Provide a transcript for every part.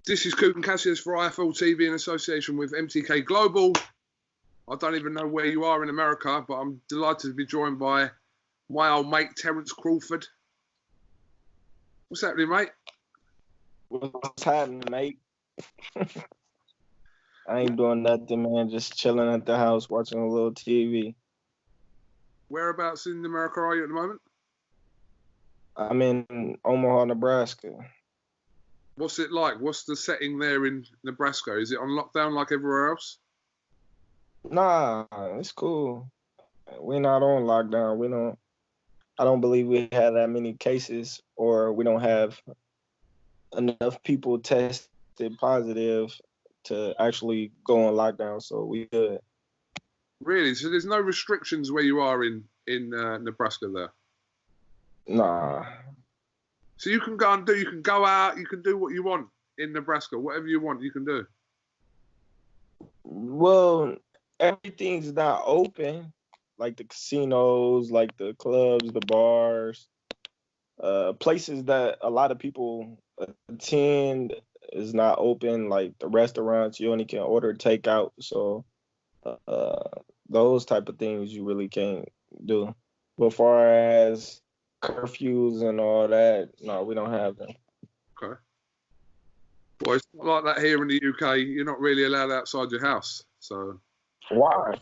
This is KUGAN CASSIUS for IFL TV in association with MTK Global. I don't even know where you are in America, but I'm delighted to be joined by my old mate, Terence Crawford. What's happening, mate? What's happening, mate? I ain't doing nothing, man. Just chilling at the house, watching a little TV. Whereabouts in America are you at the moment? I'm in Omaha, Nebraska. What's it like? What's the setting there in Nebraska? Is it on lockdown like everywhere else? Nah, it's cool. We're not on lockdown. I don't believe we have that many cases, or we don't have enough people tested positive to actually go on lockdown, so we good. Really? So there's no restrictions where you are in Nebraska there? Nah. So you can go out, you can do what you want in Nebraska. Whatever you want, you can do. Well, everything's not open, like the casinos, like the clubs, the bars, places that a lot of people attend is not open, like the restaurants. You only can order takeout, so those type of things you really can't do. But far as curfews and all that, no, we don't have them. Okay. Well, it's not like that here in the UK. You're not really allowed outside your house. So why?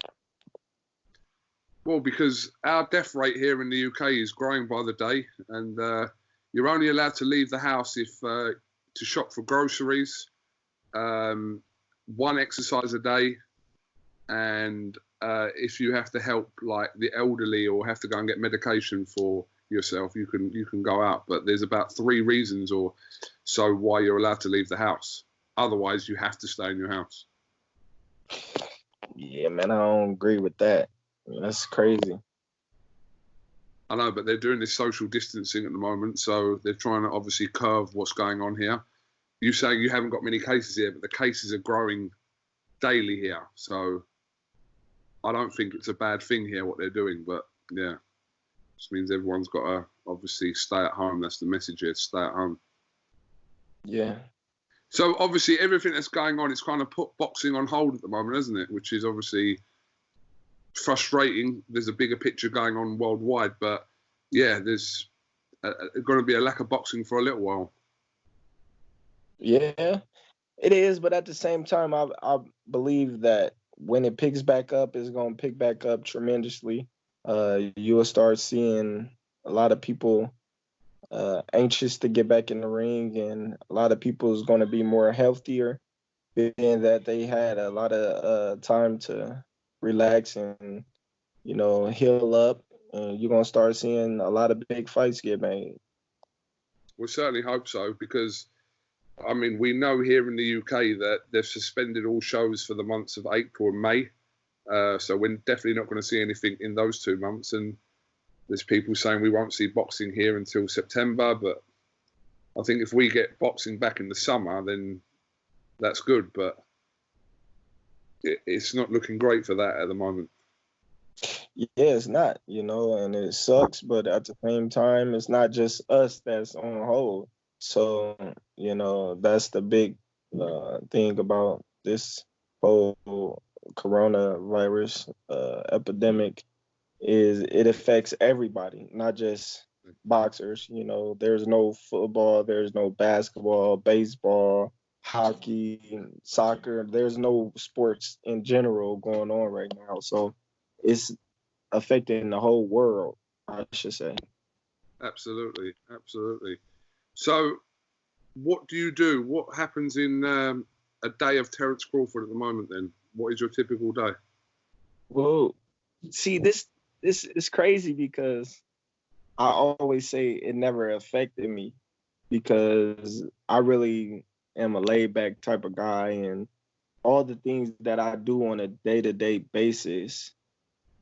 Well, because our death rate here in the UK is growing by the day, and you're only allowed to leave the house if to shop for groceries, one exercise a day, and if you have to help like the elderly or have to go and get medication for yourself, you can go out. But there's about 3 reasons or so why you're allowed to leave the house. Otherwise, you have to stay in your house. Yeah, man, I don't agree with that. That's crazy. I know, but they're doing this social distancing at the moment, so they're trying to obviously curb what's going on here. You saying you haven't got many cases here, but the cases are growing daily here. So I don't think it's a bad thing here, what they're doing. But yeah, just means everyone's got to obviously stay at home. That's the message here, stay at home. Yeah. So obviously everything that's going on, it's kind of put boxing on hold at the moment, isn't it? Which is obviously frustrating. There's a bigger picture going on worldwide, but yeah, there's going to be a lack of boxing for a little while. Yeah, it is, but at the same time, I believe that when it picks back up, it's going to pick back up tremendously. You'll start seeing a lot of people anxious to get back in the ring, and a lot of people is going to be more healthier, being that they had a lot of time to relax and, heal up. And you're going to start seeing a lot of big fights get made. We certainly hope so, because I mean, we know here in the UK that they've suspended all shows for the months of April and May. So we're definitely not going to see anything in those 2 months. And there's people saying we won't see boxing here until September. But I think if we get boxing back in the summer, then that's good. But it's not looking great for that at the moment. Yeah, it's not, and it sucks. But at the same time, it's not just us that's on hold. So, that's the big thing about this whole coronavirus epidemic is it affects everybody, not just boxers. There's no football, there's no basketball, baseball, hockey, soccer. There's no sports in general going on right now. So it's affecting the whole world, I should say. Absolutely, absolutely. So what do you do? What happens in a day of Terence Crawford at the moment then? What is your typical day? Well, see, this is crazy because I always say it never affected me because I really am a laid-back type of guy, and all the things that I do on a day-to-day basis,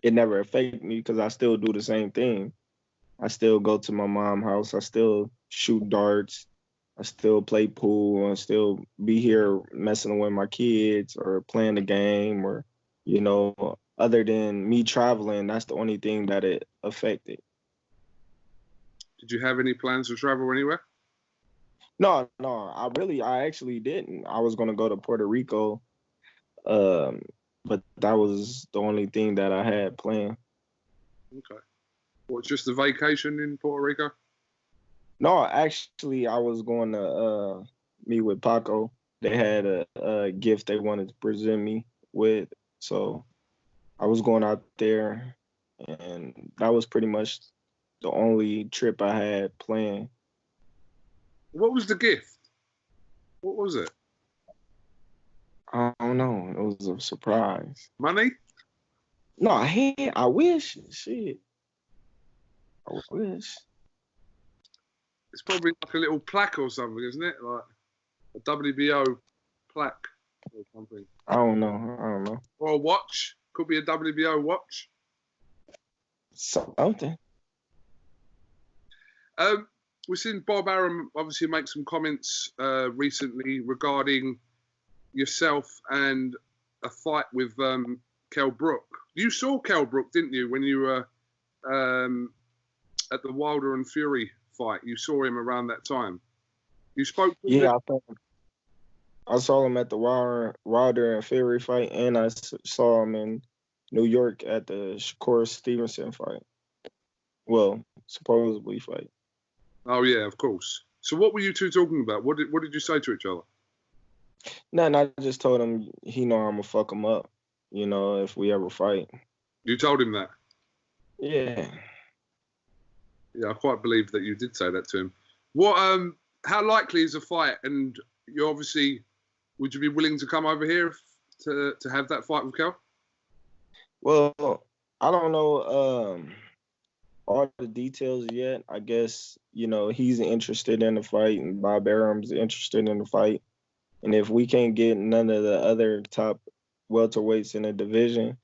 it never affected me because I still do the same thing. I still go to my mom's house. I still shoot darts. I still play pool. I still be here messing with my kids or playing the game or, other than me traveling, that's the only thing that it affected. Did you have any plans to travel anywhere? No, I actually didn't. I was gonna go to Puerto Rico, um, but that was the only thing that I had planned. Okay. What, just a vacation in Puerto Rico? No, actually, I was going to meet with Paco. They had a gift they wanted to present me with, so I was going out there, and that was pretty much the only trip I had planned. What was the gift? What was it? I don't know. It was a surprise. Money? No, I wish. Shit. I wish. It's probably like a little plaque or something, isn't it? Like a WBO plaque or something. I don't know. Or a watch. Could be a WBO watch. Something. We've seen Bob Arum obviously make some comments recently regarding yourself and a fight with Kell Brook. You saw Kell Brook, didn't you, when you were at the Wilder and Fury fight? You saw him around that time. You spoke to him? Yeah, I saw him at the Wilder and Fury fight, and I saw him in New York at the Shakur Stevenson fight. Well, supposedly fight. Oh yeah, of course. So what were you two talking about? What did you say to each other? Nothing. I just told him he know I'm gonna fuck him up. You know, if we ever fight. You told him that? Yeah. Yeah, I quite believe that you did say that to him. What? How likely is a fight? And you obviously, would you be willing to come over here to have that fight with Kel? Well, I don't know all the details yet. I guess, you know, he's interested in the fight and Bob Arum's interested in the fight. And if we can't get none of the other top welterweights in the division,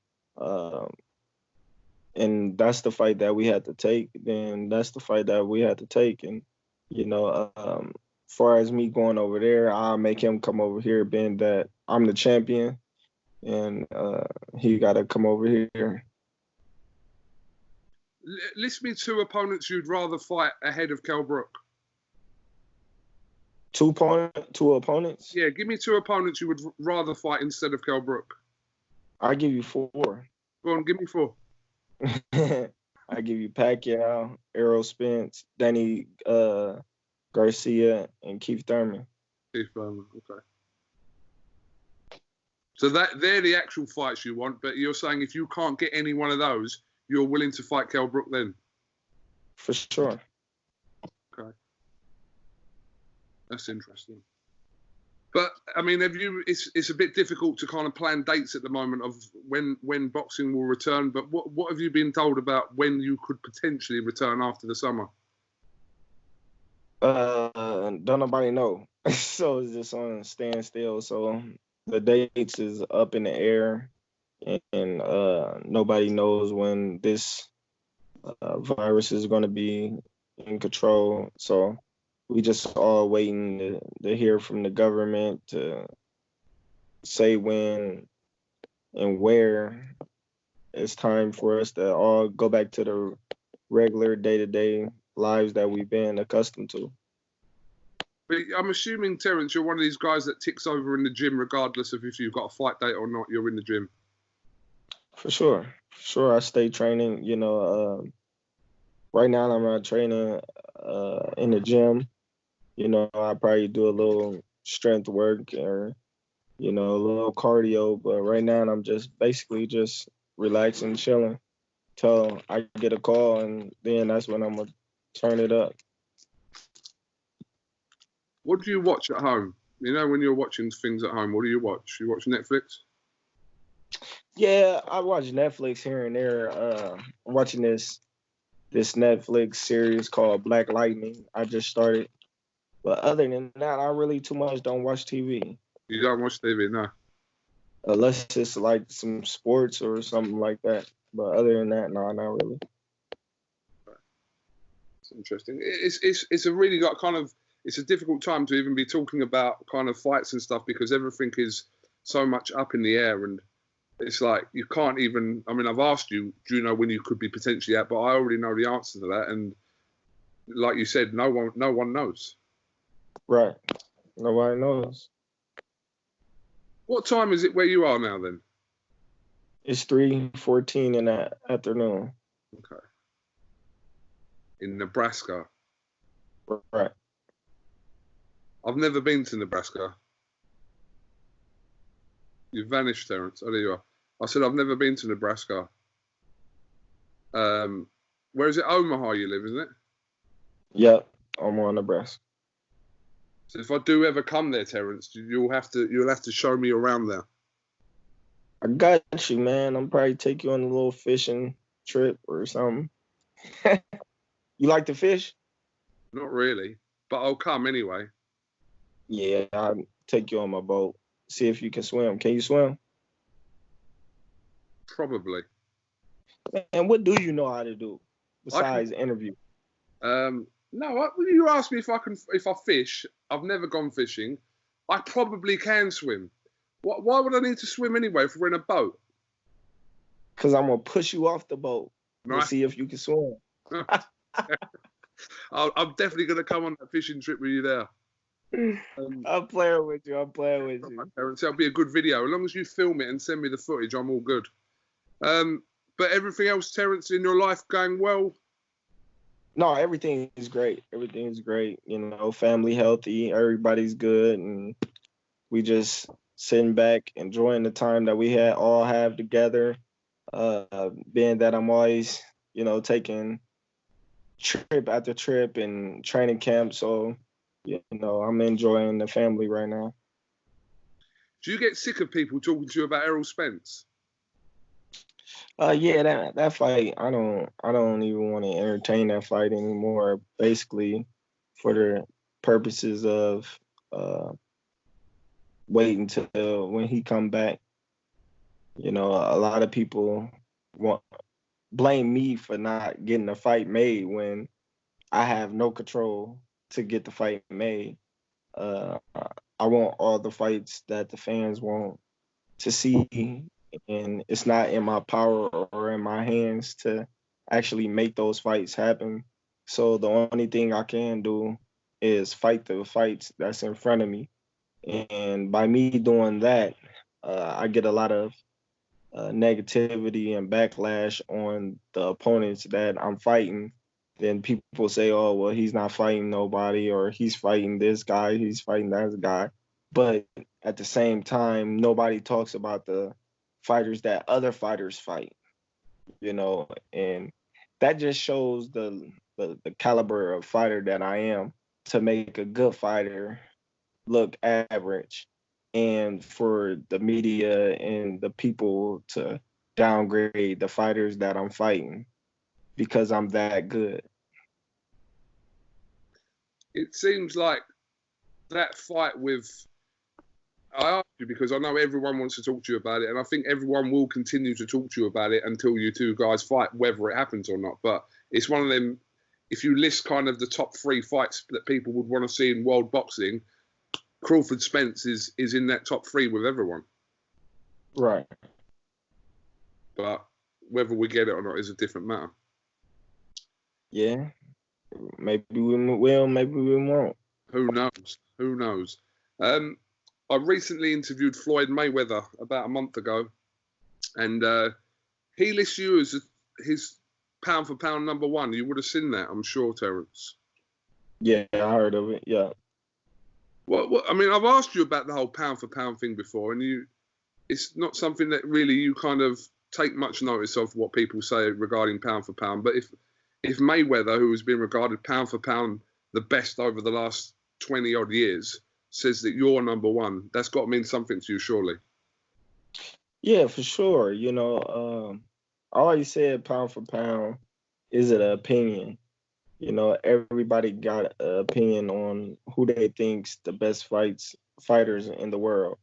and that's the fight that we had to take, then that's the fight that we had to take. And, you know, as far as me going over there, I'll make him come over here, being that I'm the champion, and he got to come over here. List me two opponents you'd rather fight ahead of Kell Brook. Two opponents? Yeah, give me two opponents you would rather fight instead of Kell Brook. I'll give you four. Go on, give me four. I give you Pacquiao, Errol Spence, Danny Garcia, and Keith Thurman. Keith Thurman, okay. So they're the actual fights you want, but you're saying if you can't get any one of those, you're willing to fight Kell Brook then? For sure. Okay. That's interesting. But I mean, it's a bit difficult to kind of plan dates at the moment of when boxing will return. But what have you been told about when you could potentially return after the summer? Don't nobody know. So it's just on standstill. So the dates is up in the air, and nobody knows when this virus is going to be in control. So we just all waiting to hear from the government to say when and where it's time for us to all go back to the regular day-to-day lives that we've been accustomed to. But I'm assuming, Terence, you're one of these guys that ticks over in the gym regardless of if you've got a fight date or not, you're in the gym. For sure. I stay training. You know, right now I'm not training in the gym. You know, I probably do a little strength work or, you know, a little cardio. But right now I'm just basically just relaxing, chilling till I get a call, and then that's when I'm going to turn it up. What do you watch at home? You know, when you're watching things at home, what do you watch? You watch Netflix? Yeah, I watch Netflix here and there. I'm watching this Netflix series called Black Lightning. I just started. But other than that, I really too much don't watch TV. You don't watch TV, no? Unless it's like some sports or something like that. But other than that, no, not really. It's interesting. It's a really got kind of, it's a difficult time to even be talking about kind of fights and stuff because everything is so much up in the air, and it's like you can't even. I mean, I've asked you, do you know when you could be potentially at? But I already know the answer to that, and like you said, no one knows. Right. Nobody knows. What time is it where you are now then? It's 3:14 in the afternoon. Okay. In Nebraska. Right. I've never been to Nebraska. You've vanished, Terence. Oh, there you are. I said I've never been to Nebraska. Where is it? Omaha you live, isn't it? Yep. Omaha, Nebraska. So if I do ever come there, Terence, you'll have to show me around there. I got you, man. I'm probably take you on a little fishing trip or something. You like to fish? Not really, but I'll come anyway. Yeah, I'll take you on my boat. See if you can swim. Can you swim? Probably. And what do you know how to do I can, besides interview? no, you asked me if I fish. I've never gone fishing. I probably can swim. Why would I need to swim anyway if we're in a boat? Because I'm gonna push you off the boat to Nice. see if you can swim. I'm definitely going to come on that fishing trip with you there. I'm playing with you. Terence, that'll be a good video. As long as you film it and send me the footage, I'm all good. But everything else, Terence, in your life going well? No, everything is great. Everything is great. You know, family healthy. Everybody's good, and we just sitting back, enjoying the time that we all have together. Being that I'm always, taking trip after trip and training camp, so I'm enjoying the family right now. Do you get sick of people talking to you about Errol Spence? Yeah, that fight, I don't even want to entertain that fight anymore. Basically, for the purposes of waiting till when he come back. You know, a lot of people blame me for not getting the fight made when I have no control to get the fight made. I want all the fights that the fans want to see, and it's not in my power or in my hands to actually make those fights happen. So the only thing I can do is fight the fights that's in front of me. And by me doing that, I get a lot of negativity and backlash on the opponents that I'm fighting. Then people say, oh, well, he's not fighting nobody, or he's fighting this guy, he's fighting that guy. But at the same time, nobody talks about the fighters that other fighters fight, and that just shows the caliber of fighter that I am to make a good fighter look average, and for the media and the people to downgrade the fighters that I'm fighting because I'm that good. It seems like that fight with... I asked you because I know everyone wants to talk to you about it, and I think everyone will continue to talk to you about it until you two guys fight, whether it happens or not. But it's one of them, if you list kind of the top 3 fights that people would want to see in world boxing, Crawford Spence is in that top 3 with everyone. Right. But whether we get it or not is a different matter. Yeah. Maybe we will, maybe we won't. Who knows? I recently interviewed Floyd Mayweather about a month ago, and he lists you as his pound for pound number 1. You would have seen that, I'm sure, Terence. Yeah, I heard of it. Yeah. Well, I mean, I've asked you about the whole pound for pound thing before, and it's not something that really you kind of take much notice of what people say regarding pound for pound. But if Mayweather, who has been regarded pound for pound the best over the last 20 odd years, says that you're number 1, that's got to mean something to you, surely. Yeah, for sure. I always said pound for pound is an opinion. Everybody got an opinion on who they think's the best fighters in the world.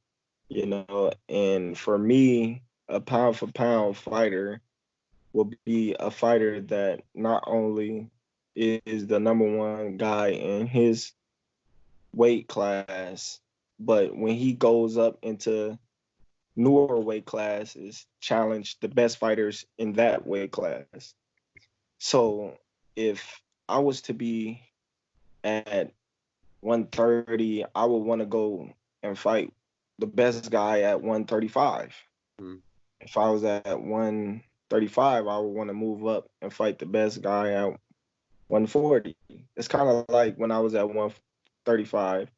And for me, a pound for pound fighter will be a fighter that not only is the number 1 guy in his weight class, but when he goes up into newer weight classes, challenge the best fighters in that weight class. So if I was to be at 130, I would want to go and fight the best guy at 135. Mm. If I was at 135, I would want to move up and fight the best guy at 140. It's kind of like when I was at 135,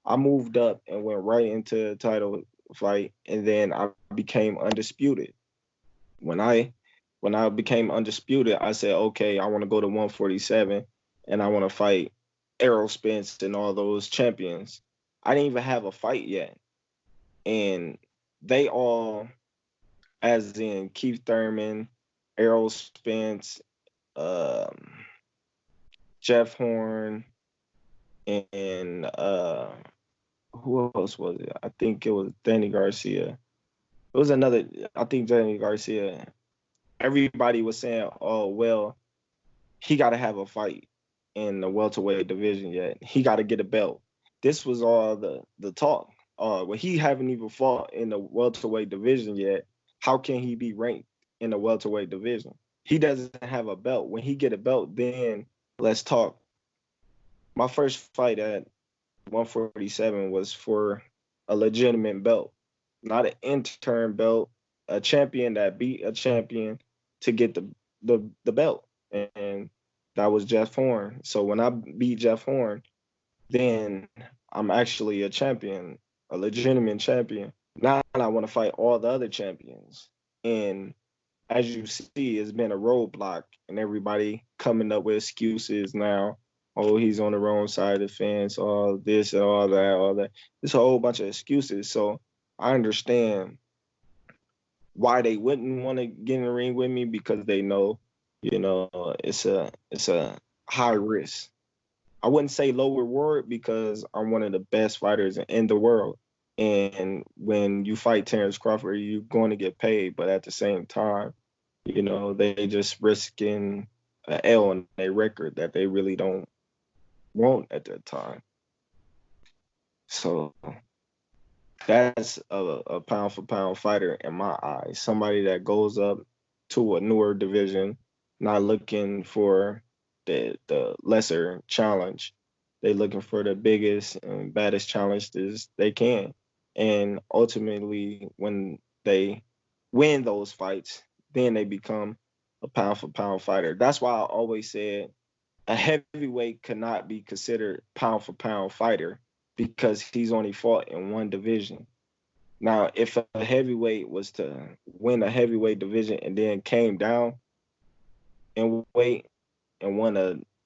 I moved up and went right into a title fight, and then I became undisputed. When I became undisputed, I said, okay, I want to go to 147 and I want to fight Errol Spence and all those champions. I didn't even have a fight yet. And they all, as in Keith Thurman, Errol Spence, um, Jeff Horn, and who else was it? I think it was Danny Garcia. It was another, I think Danny Garcia. Everybody was saying, oh, well, he got to have a fight in the welterweight division yet. He got to get a belt. This was all the talk. Well, he haven't even fought in the welterweight division yet. How can he be ranked in the welterweight division? He doesn't have a belt. When he get a belt, then let's talk. My first fight at 147 was for a legitimate belt, not an intern belt, a champion that beat a champion to get the belt. And that was Jeff Horn. So when I beat Jeff Horn, then I'm actually a champion, a legitimate champion. Now I want to fight all the other champions. And as you see, it's been a roadblock and everybody coming up with excuses now. Oh, he's on the wrong side of the fence, all this and all that, all that. It's a whole bunch of excuses. So I understand why they wouldn't want to get in the ring with me, because they know, it's a high risk. I wouldn't say low reward because I'm one of the best fighters in the world. And when you fight Terence Crawford, you're going to get paid. But at the same time, they just risking an L on their record that they really don't want at that time. So that's a pound for pound fighter in my eyes. Somebody that goes up to a newer division, not looking for the lesser challenge. They looking for the biggest and baddest challenges they can. And ultimately, when they win those fights, then they become a pound for pound fighter. That's why I always said a heavyweight cannot be considered pound for pound fighter because he's only fought in one division. Now, if a heavyweight was to win a heavyweight division and then came down in weight and won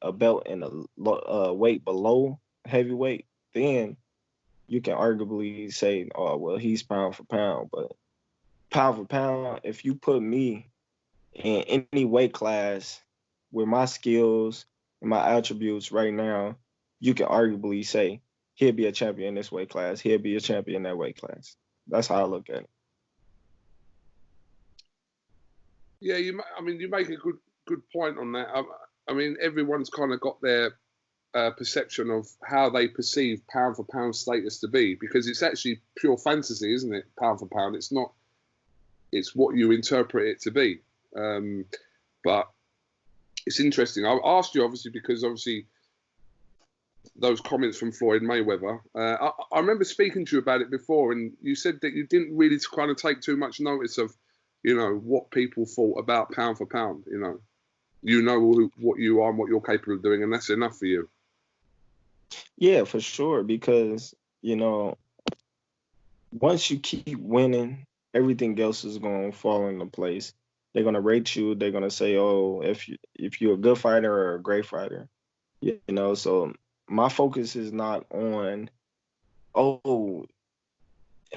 a belt in a weight below heavyweight, then you can arguably say, oh, well, he's pound for pound. But pound for pound, if you put me in any weight class with my skills and my attributes right now, you can arguably say he'll be a champion in this weight class. He'll be a champion in that weight class. That's how I look at it. Yeah, you make a good point on that. I mean, everyone's kind of got their perception of how they perceive pound for pound status to be, because it's actually pure fantasy, isn't it? Pound for pound, it's not. It's what you interpret it to be. But it's interesting. I asked you obviously because those comments from Floyd Mayweather. I remember speaking to you about it before, and you said that you didn't really kind of take too much notice of, what people thought about pound for pound. You know what you are and what you're capable of doing, and that's enough for you. Yeah, for sure. Because, once you keep winning, everything else is going to fall into place. They're going to rate you. They're going to say, oh, if you're a good fighter or a great fighter, So my focus is not on, oh,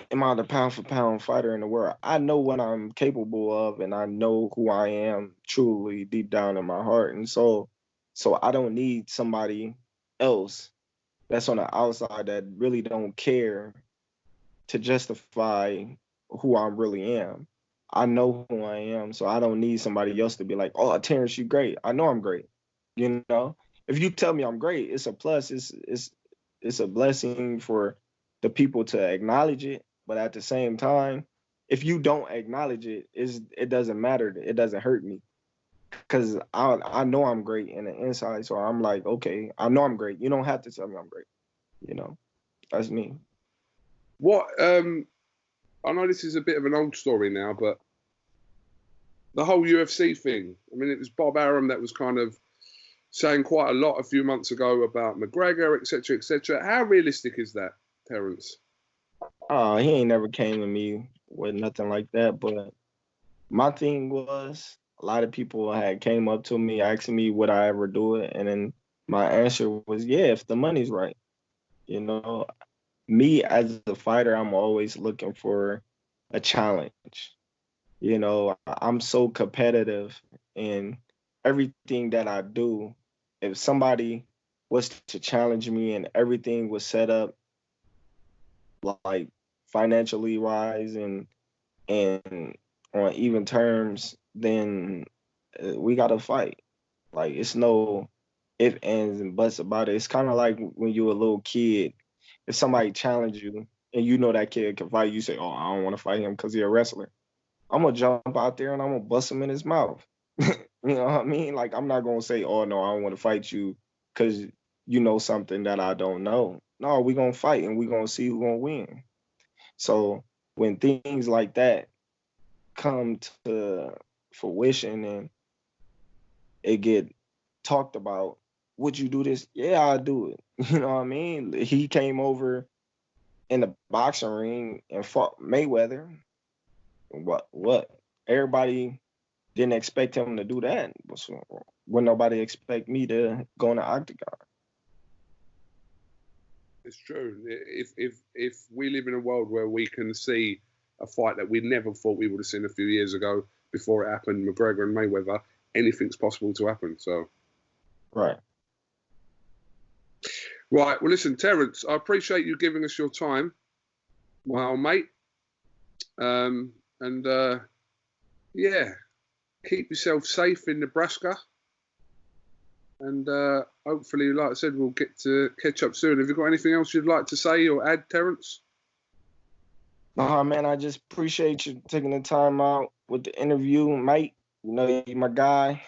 am I the pound for pound fighter in the world? I know what I'm capable of, and I know who I am truly deep down in my heart and soul. So I don't need somebody else that's on the outside that really don't care to justify who I really am. I know who I am, so I don't need somebody else to be like, "Oh, Terrence, you great." I know I'm great. If you tell me I'm great, it's a plus. It's a blessing for the people to acknowledge it. But at the same time, if you don't acknowledge it, it doesn't matter. It doesn't hurt me because I know I'm great in the inside. So I'm like, okay, I know I'm great. You don't have to tell me I'm great. You know, that's me. What? I know this is a bit of an old story now, but the whole UFC thing. I mean, it was Bob Arum that was kind of saying quite a lot a few months ago about McGregor, etc., etc. How realistic is that, Terence? He ain't never came to me with nothing like that. But my thing was, a lot of people had came up to me asking me would I ever do it, and then my answer was yeah, if the money's right. You know, me as a fighter, I'm always looking for a challenge. You know, I'm so competitive in everything that I do. If somebody was to challenge me and everything was set up like financially wise and on even terms, then we gotta fight. Like it's no if ands and buts about it. It's kind of like when you're a little kid. If somebody challenge you and you know that kid can fight, you say, "Oh, I don't want to fight him because he's a wrestler." I'm gonna jump out there and I'm gonna bust him in his mouth. You know what I mean? Like I'm not gonna say, "Oh no, I don't want to fight you," because you know something that I don't know. No, we gonna fight and we gonna see who gonna win. So when things like that come to fruition and it get talked about, would you do this? Yeah, I'll do it. You know what I mean? He came over in the boxing ring and fought Mayweather. What? Everybody didn't expect him to do that. So would nobody expect me to go in the octagon? It's true. If we live in a world where we can see a fight that we never thought we would have seen a few years ago before it happened, McGregor and Mayweather, anything's possible to happen. So, Right. Right. Well, listen, Terence, I appreciate you giving us your time, my old mate. And yeah, keep yourself safe in Nebraska. And hopefully, like I said, we'll get to catch up soon. Have you got anything else you'd like to say or add, Terence? Nah, man, I just appreciate you taking the time out with the interview, mate. You know, you my guy.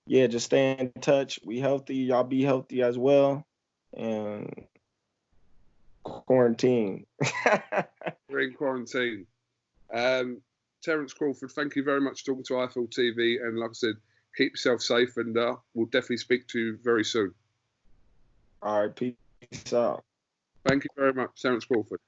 Yeah, just stay in touch. We healthy. Y'all be healthy as well. And quarantine. We're in quarantine. Terence Crawford, thank you very much for talking to IFL TV. And like I said, keep yourself safe and we'll definitely speak to you very soon. All right, peace out. Thank you very much, Terence Crawford.